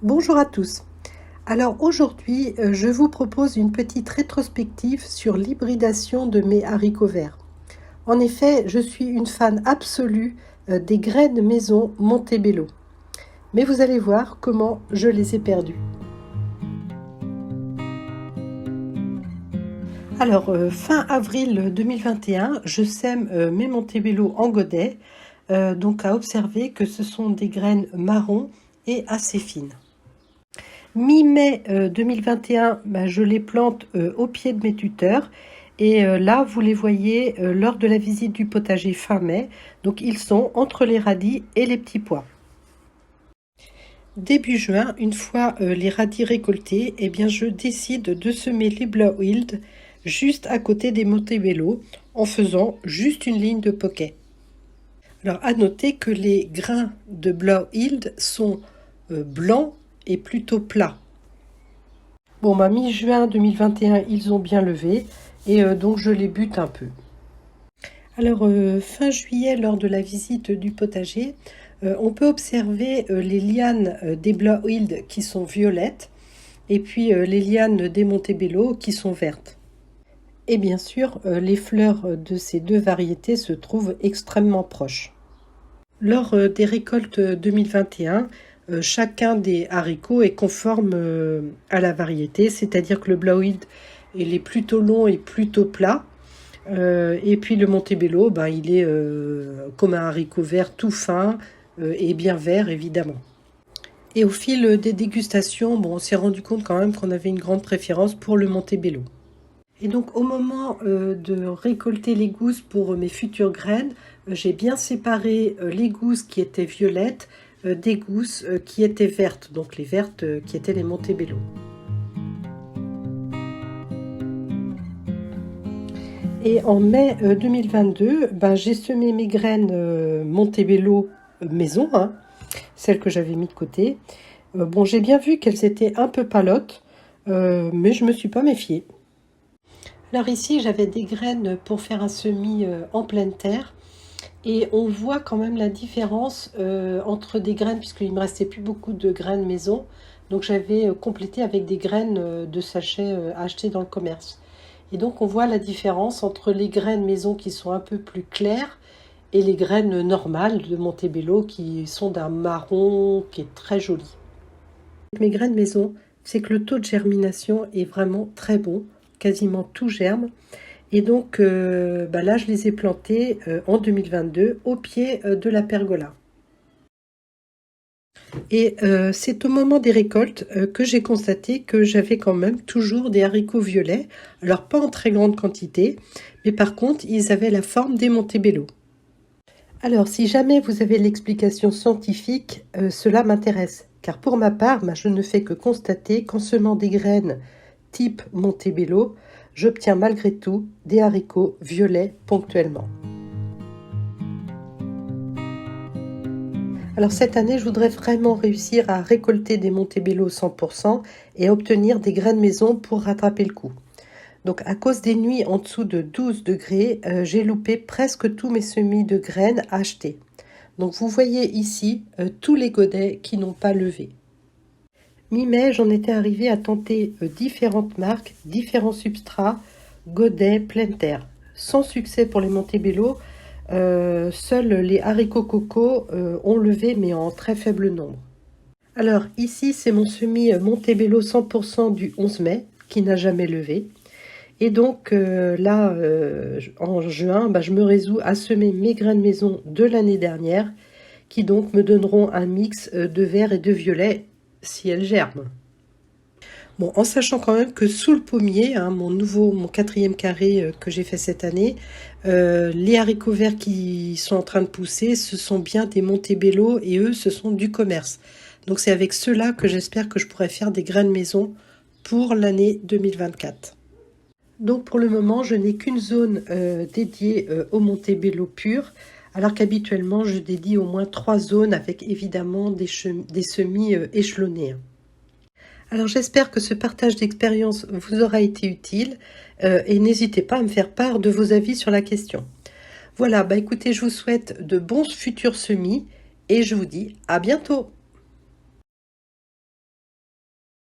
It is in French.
Bonjour à tous. Alors aujourd'hui, je vous propose une petite rétrospective sur l'hybridation de mes haricots verts. En effet, je suis une fan absolue des graines maison Montebello. Mais vous allez voir comment je les ai perdues. Alors, fin avril 2021, je sème mes Montebello en godet. Donc à observer que ce sont des graines marron et assez fines. Mi-mai 2021, je les plante au pied de mes tuteurs. Et là, vous les voyez lors de la visite du potager fin mai. Donc, ils sont entre les radis et les petits pois. Début juin, une fois les radis récoltés, je décide de semer les Blauwild juste à côté des Montebello en faisant juste une ligne de poquet. Alors, à noter que les grains de Blauwild sont blancs et plutôt plats. Bon, mi-juin 2021, ils ont bien levé et donc je les bute un peu. Alors, fin juillet, lors de la visite du potager, on peut observer les lianes des Blauwild qui sont violettes et puis les lianes des Montebello qui sont vertes. Et bien sûr, les fleurs de ces deux variétés se trouvent extrêmement proches. Lors des récoltes 2021, chacun des haricots est conforme à la variété, c'est-à-dire que le Blauwild il est plutôt long et plutôt plat, et puis le Montebello, il est comme un haricot vert tout fin et bien vert évidemment. Et au fil des dégustations, on s'est rendu compte quand même qu'on avait une grande préférence pour le Montebello. Et donc au moment de récolter les gousses pour mes futures graines, j'ai bien séparé les gousses qui étaient violettes des gousses qui étaient vertes, donc les vertes qui étaient les Montebello. Et en mai 2022, j'ai semé mes graines Montebello maison, celles que j'avais mis de côté. J'ai bien vu qu'elles étaient un peu palottes, mais je ne me suis pas méfiée. Alors ici, j'avais des graines pour faire un semis en pleine terre. Et on voit quand même la différence entre des graines, puisqu'il ne me restait plus beaucoup de graines maison. Donc j'avais complété avec des graines de sachets achetées dans le commerce. Et donc on voit la différence entre les graines maison qui sont un peu plus claires et les graines normales de Montebello qui sont d'un marron qui est très joli. Mes graines maison, c'est que le taux de germination est vraiment très bon. Quasiment tout germe. Et donc là, je les ai plantées en 2022 au pied de la pergola. Et c'est au moment des récoltes que j'ai constaté que j'avais quand même toujours des haricots violets. Alors pas en très grande quantité, mais par contre, ils avaient la forme des Montebello. Alors si jamais vous avez l'explication scientifique, cela m'intéresse. Car pour ma part, je ne fais que constater qu'en semant des graines type Montebello, j'obtiens malgré tout des haricots violets ponctuellement. Alors cette année, je voudrais vraiment réussir à récolter des Montebello 100% et obtenir des graines maison pour rattraper le coup. Donc à cause des nuits en dessous de 12 degrés, j'ai loupé presque tous mes semis de graines achetés. Donc vous voyez ici tous les godets qui n'ont pas levé. Mi-mai, j'en étais arrivée à tenter différentes marques, différents substrats, godets, pleine terre. Sans succès pour les Montebello, seuls les haricots coco ont levé, mais en très faible nombre. Alors ici, c'est mon semis Montebello 100% du 11 mai, qui n'a jamais levé. Et donc là, en juin, je me résous à semer mes graines maison de l'année dernière, qui donc me donneront un mix de vert et de violet, si elles germent. Bon, en sachant quand même que sous le pommier, mon 4e carré que j'ai fait cette année, les haricots verts qui sont en train de pousser, ce sont bien des Montebello et eux, ce sont du commerce. Donc c'est avec ceux-là que j'espère que je pourrai faire des graines maison pour l'année 2024. Donc pour le moment, je n'ai qu'une zone dédiée au Montebello pur, alors qu'habituellement, je dédie au moins 3 zones avec évidemment des semis échelonnés. Alors j'espère que ce partage d'expérience vous aura été utile et n'hésitez pas à me faire part de vos avis sur la question. Voilà, écoutez, je vous souhaite de bons futurs semis et je vous dis à bientôt.